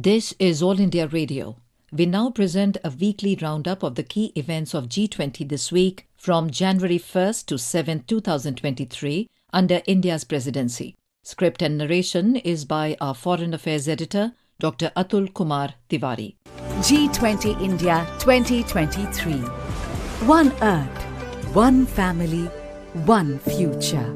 This is All India Radio. We now present a weekly roundup of the key events of G20 this week from January 1st to 7th, 2023 under India's presidency. Script and narration is by our Foreign Affairs Editor, Dr. Atul Kumar Tiwari. G20 India 2023. One Earth, one family, one future.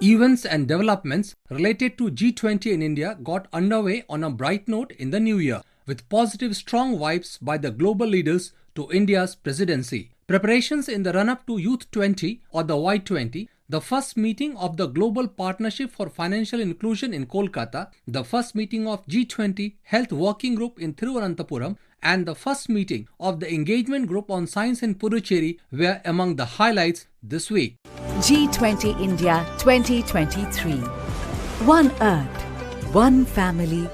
Events and developments related to G20 in India got underway on a bright note in the new year, with positive strong vibes by the global leaders to India's presidency. Preparations in the run-up to Youth 20 or the Y20, the first meeting of the Global Partnership for Financial Inclusion in Kolkata, the first meeting of G20 Health Working Group in Thiruvananthapuram, and the first meeting of the Engagement Group on Science in Puducherry were among the highlights this week. G20 India 2023. One Earth, one family,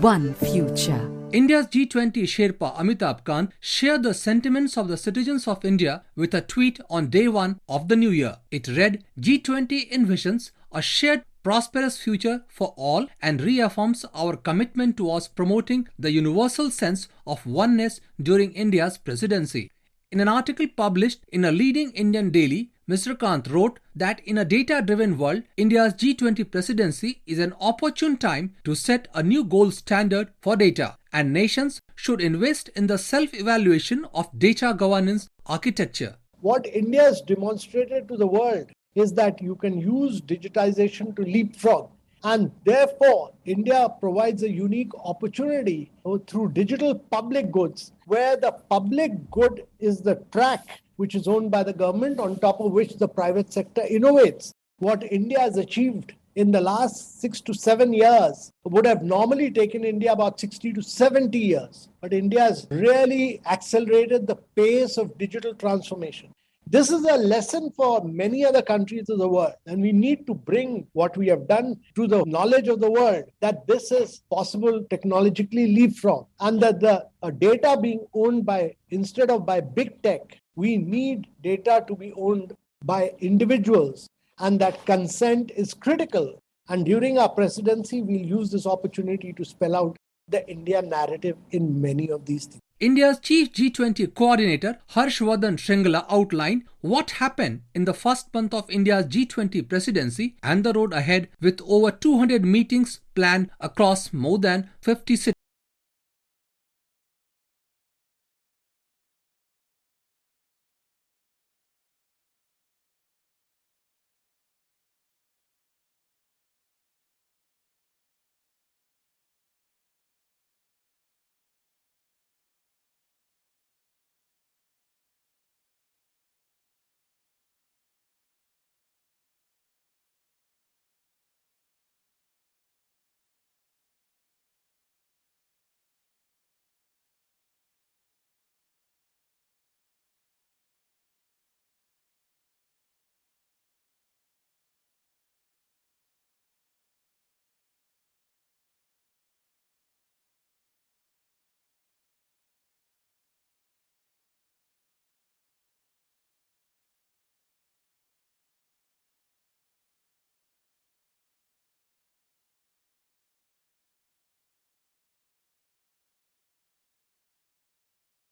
one future. India's G20 Sherpa Amitabh Kant shared the sentiments of the citizens of India with a tweet on day one of the new year. It read, G20 envisions a shared prosperous future for all and reaffirms our commitment towards promoting the universal sense of oneness during India's presidency. In an article published in a leading Indian daily, Mr. Kant wrote that in a data-driven world, India's G20 presidency is an opportune time to set a new gold standard for data, and nations should invest in the self-evaluation of data governance architecture. What India has demonstrated to the world is that you can use digitization to leapfrog. And therefore, India provides a unique opportunity through digital public goods, where the public good is the track which is owned by the government, on top of which the private sector innovates. What India has achieved in the last 6 to 7 years would have normally taken India about 60 to 70 years. But India has really accelerated the pace of digital transformation. This is a lesson for many other countries of the world, and we need to bring what we have done to the knowledge of the world, that this is possible technologically leapfrog, and that the data being owned by, instead of by big tech, we need data to be owned by individuals, and that consent is critical. And during our presidency, we'll use this opportunity to spell out the India narrative in many of these things. India's chief G20 coordinator Harshvardhan Shringla outlined what happened in the first month of India's G20 presidency and the road ahead, with over 200 meetings planned across more than 50 cities.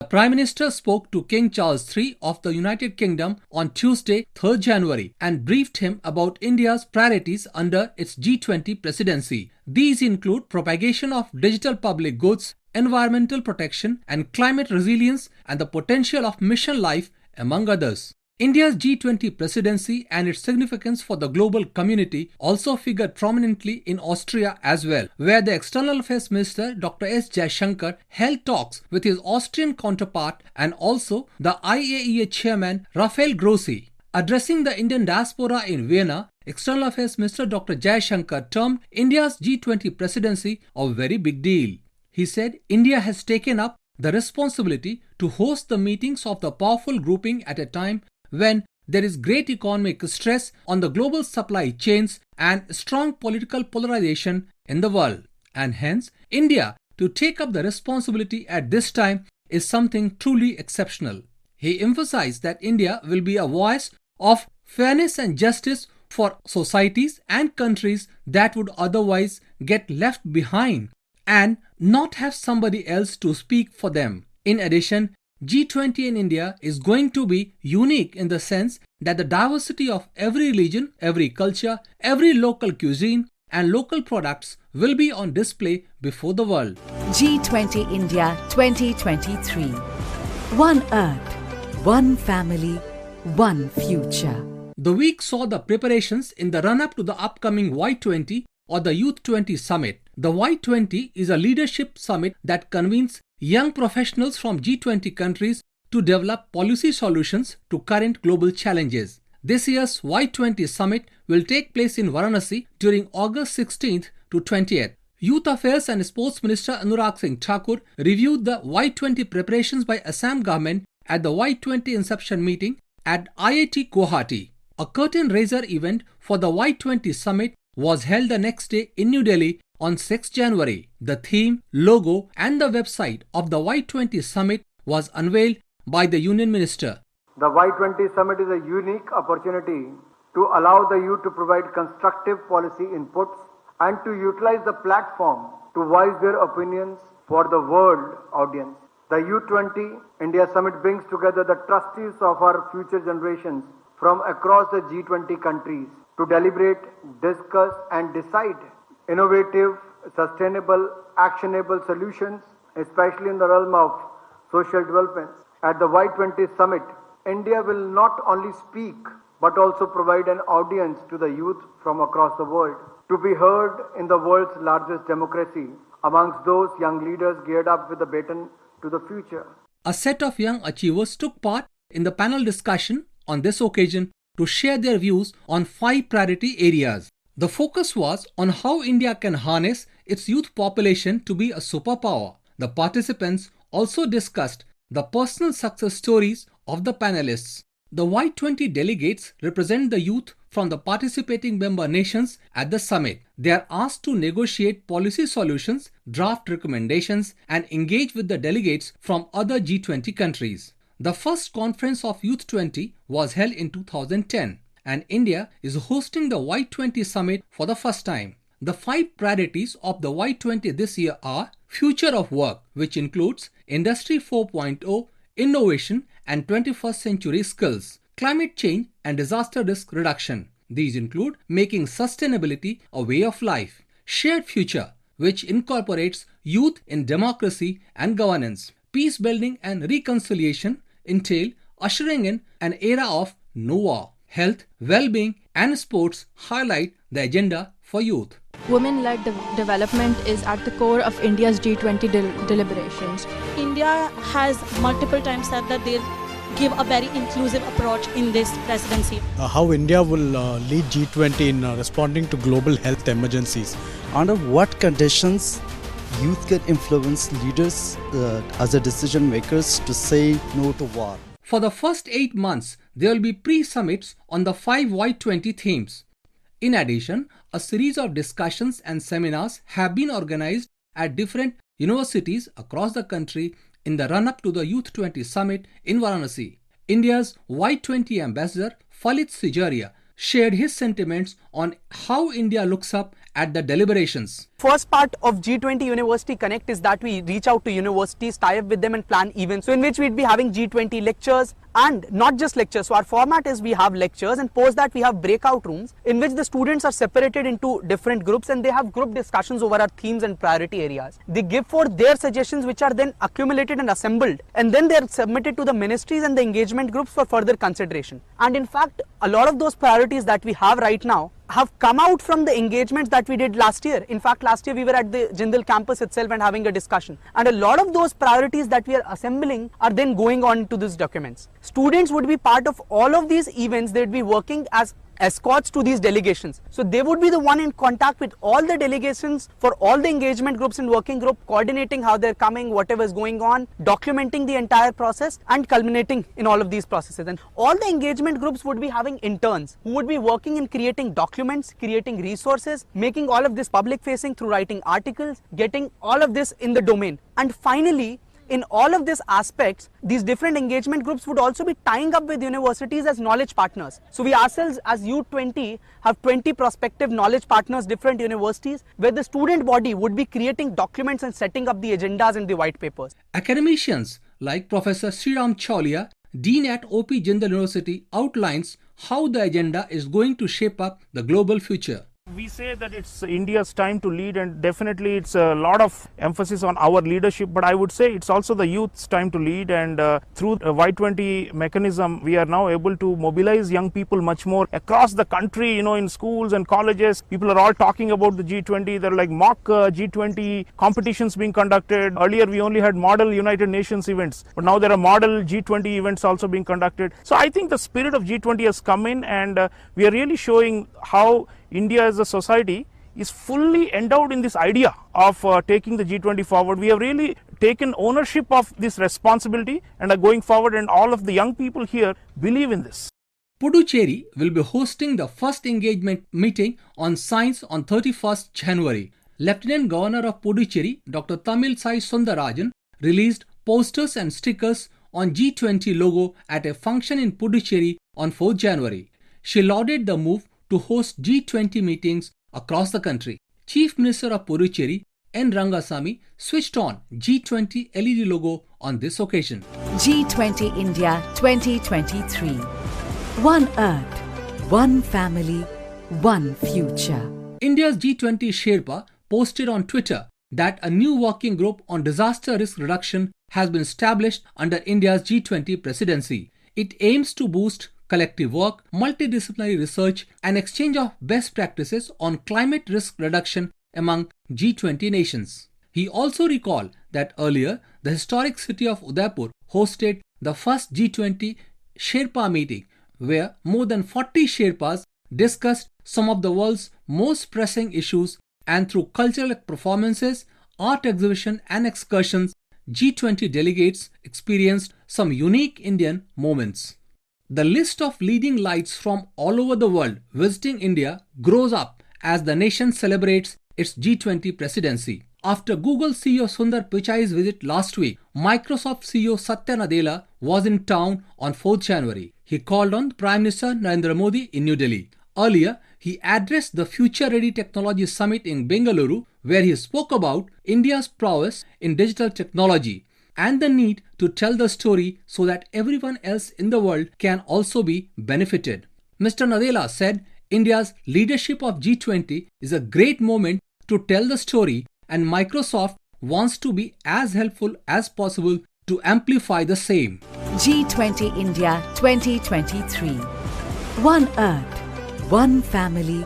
The Prime Minister spoke to King Charles III of the United Kingdom on Tuesday, 3rd January, and briefed him about India's priorities under its G20 presidency. These include propagation of digital public goods, environmental protection and climate resilience, and the potential of mission life, among others. India's G20 presidency and its significance for the global community also figured prominently in Austria as well, where the External Affairs Minister Dr. S. Jaishankar held talks with his Austrian counterpart and also the IAEA Chairman Rafael Grossi. Addressing the Indian diaspora in Vienna, External Affairs Minister Dr. Jaishankar termed India's G20 presidency a very big deal. He said India has taken up the responsibility to host the meetings of the powerful grouping at a time when there is great economic stress on the global supply chains and strong political polarization in the world. And hence, India to take up the responsibility at this time is something truly exceptional. He emphasized that India will be a voice of fairness and justice for societies and countries that would otherwise get left behind and not have somebody else to speak for them. In addition, G20 in India is going to be unique in the sense that the diversity of every religion, every culture, every local cuisine and local products will be on display before the world. G20 India 2023. One Earth, one family, one future. The week saw the preparations in the run-up to the upcoming Y20 or the Youth 20 Summit. The Y20 is a leadership summit that convenes young professionals from G20 countries to develop policy solutions to current global challenges. This year's Y20 Summit will take place in Varanasi during August 16th to 20th. Youth Affairs and Sports Minister Anurag Singh Thakur reviewed the Y20 preparations by Assam government at the Y20 inception meeting at IIT Guwahati. A curtain-raiser event for the Y20 Summit was held the next day in New Delhi on 6 January. The theme, logo and the website of the Y20 Summit was unveiled by the Union Minister. The Y20 Summit is a unique opportunity to allow the youth to provide constructive policy inputs and to utilize the platform to voice their opinions for the world audience. The U20 India Summit brings together the trustees of our future generations from across the G20 countries to deliberate, discuss and decide innovative, sustainable, actionable solutions, especially in the realm of social developments. At the Y20 Summit, India will not only speak but also provide an audience to the youth from across the world to be heard in the world's largest democracy amongst those young leaders geared up with the baton to the future. A set of young achievers took part in the panel discussion on this occasion to share their views on 5 priority areas. The focus was on how India can harness its youth population to be a superpower. The participants also discussed the personal success stories of the panelists. The Y20 delegates represent the youth from the participating member nations at the summit. They are asked to negotiate policy solutions, draft recommendations, and engage with the delegates from other G20 countries. The first conference of Youth 20 was held in 2010, and India is hosting the Y20 summit for the first time. The 5 priorities of the Y20 this year are Future of Work, which includes Industry 4.0, innovation and 21st century skills, climate change and disaster risk reduction. These include making sustainability a way of life, Shared Future, which incorporates youth in democracy and governance, peace building and reconciliation entail ushering in an era of no war, health, well-being and sports highlight the agenda for youth. Women-led development is at the core of India's G20 deliberations. India has multiple times said that they'll give a very inclusive approach in this presidency. How India will lead G20 in responding to global health emergencies. Under what conditions youth can influence leaders as a decision makers to say no to war. For the first 8 months, there will be pre-summits on the 5 Y20 themes. In addition, a series of discussions and seminars have been organized at different universities across the country in the run-up to the Youth 20 Summit in Varanasi. India's Y20 ambassador Falit Sijaria shared his sentiments on how India looks up at the deliberations. First part of G20 University Connect is that we reach out to universities, tie up with them and plan events. So in which we'd be having G20 lectures and not just lectures. So our format is we have lectures and post that we have breakout rooms in which the students are separated into different groups and they have group discussions over our themes and priority areas. They give forth their suggestions which are then accumulated and assembled and then they are submitted to the ministries and the engagement groups for further consideration. And in fact, a lot of those priorities that we have right now have come out from the engagements that we did last year. In fact, last year we were at the Jindal campus itself and having a discussion. And a lot of those priorities that we are assembling are then going on to these documents. Students would be part of all of these events. They would be working as escorts to these delegations. So they would be the one in contact with all the delegations for all the engagement groups and working group, coordinating how they're coming, whatever is going on, documenting the entire process and culminating in all of these processes. And all the engagement groups would be having interns who would be working in creating documents, creating resources, making all of this public facing through writing articles, getting all of this in the domain. And finally, in all of these aspects, these different engagement groups would also be tying up with universities as knowledge partners. So we ourselves as U20 have 20 prospective knowledge partners, different universities, where the student body would be creating documents and setting up the agendas and the white papers. Academicians like Professor Sriram Chaulia, Dean at OP Jindal University, outlines how the agenda is going to shape up the global future. We say that it's India's time to lead, and definitely it's a lot of emphasis on our leadership, but I would say it's also the youth's time to lead, and through a Y20 mechanism we are now able to mobilize young people much more across the country, in schools and colleges. People are all talking about the G20. There are like mock G20 competitions being conducted. Earlier we only had model United Nations events, but now there are model G20 events also being conducted. So I think the spirit of G20 has come in, and we are really showing how India as a society is fully endowed in this idea of taking the G20 forward. We have really taken ownership of this responsibility and are going forward, and all of the young people here believe in this. Puducherry will be hosting the first engagement meeting on science on 31st January. Lieutenant Governor of Puducherry, Dr. Tamil Sai Sundarajan, released posters and stickers on G20 logo at a function in Puducherry on 4th January. She lauded the move to host G20 meetings across the country. Chief Minister of Puducherry, N. Rangasamy, switched on G20 LED logo on this occasion. G20 India 2023. One Earth, one family, one future. India's G20 Sherpa posted on Twitter that a new working group on disaster risk reduction has been established under India's G20 presidency. It aims to boost collective work, multidisciplinary research, and exchange of best practices on climate risk reduction among G20 nations. He also recalled that earlier, the historic city of Udaipur hosted the first G20 Sherpa meeting, where more than 40 Sherpas discussed some of the world's most pressing issues, and through cultural performances, art exhibition, and excursions, G20 delegates experienced some unique Indian moments. The list of leading lights from all over the world visiting India grows up as the nation celebrates its G20 presidency. After Google CEO Sundar Pichai's visit last week, Microsoft CEO Satya Nadella was in town on 4th January. He called on Prime Minister Narendra Modi in New Delhi. Earlier, he addressed the Future Ready Technology Summit in Bengaluru, where he spoke about India's prowess in digital technology and the need to tell the story so that everyone else in the world can also be benefited. Mr. Nadella said India's leadership of G20 is a great moment to tell the story, and Microsoft wants to be as helpful as possible to amplify the same. G20 India 2023. One Earth, one family,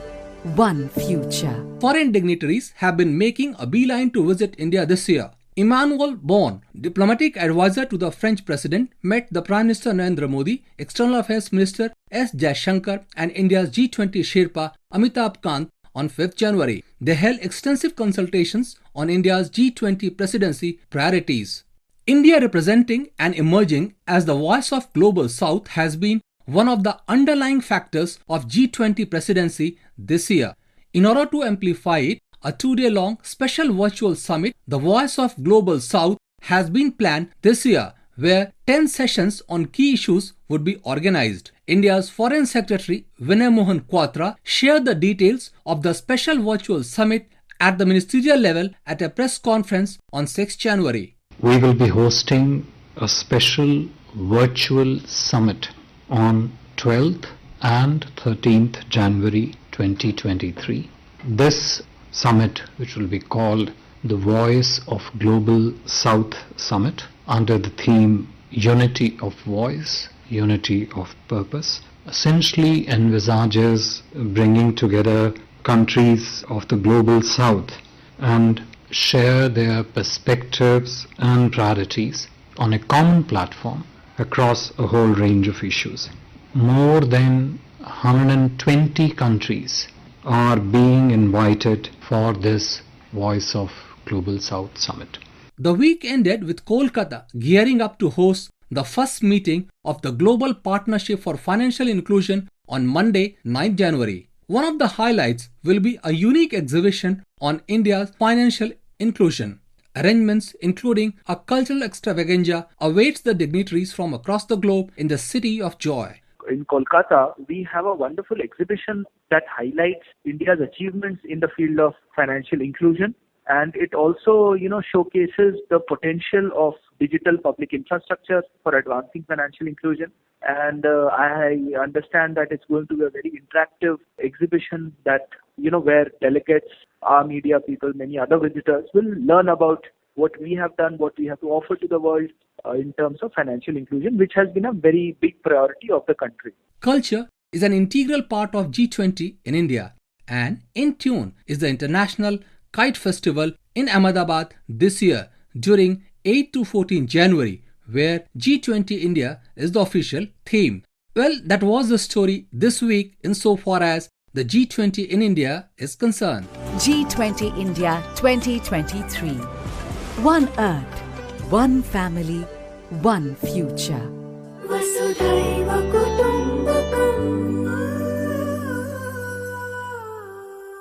one future. Foreign dignitaries have been making a beeline to visit India this year. Emmanuel Bon, diplomatic advisor to the French president, met the Prime Minister Narendra Modi, External Affairs Minister S. Jaishankar, and India's G20 Sherpa Amitabh Kant on 5th January. They held extensive consultations on India's G20 presidency priorities. India representing and emerging as the voice of Global South has been one of the underlying factors of G20 presidency this year. In order to amplify it, a 2-day-long special virtual summit, the Voice of Global South, has been planned this year, where 10 sessions on key issues would be organized. India's Foreign Secretary Vinay Mohan Kwatra shared the details of the special virtual summit at the ministerial level at a press conference on 6th January. We will be hosting a special virtual summit on 12th and 13th January 2023. This summit, which will be called the Voice of Global South Summit, under the theme Unity of Voice, Unity of Purpose, essentially envisages bringing together countries of the Global South and share their perspectives and priorities on a common platform across a whole range of issues. More than 120 countries are being invited for this Voice of Global South Summit. The week ended with Kolkata gearing up to host the first meeting of the Global Partnership for Financial Inclusion on Monday, 9th January. One of the highlights will be a unique exhibition on India's financial inclusion. arrangements including a cultural extravaganza awaits the dignitaries from across the globe in the City of Joy. In Kolkata, we have a wonderful exhibition that highlights India's achievements in the field of financial inclusion. And it also, showcases the potential of digital public infrastructure for advancing financial inclusion. And I understand that it's going to be a very interactive exhibition that, where delegates, our media people, many other visitors will learn about what we have done, what we have to offer to the world in terms of financial inclusion, which has been a very big priority of the country. Culture is an integral part of G20 in India, and in tune is the International Kite Festival in Ahmedabad this year during 8 to 14 January, where G20 India is the official theme. Well, that was the story this week insofar as the G20 in India is concerned. G20 India 2023. One Earth, one family, one future.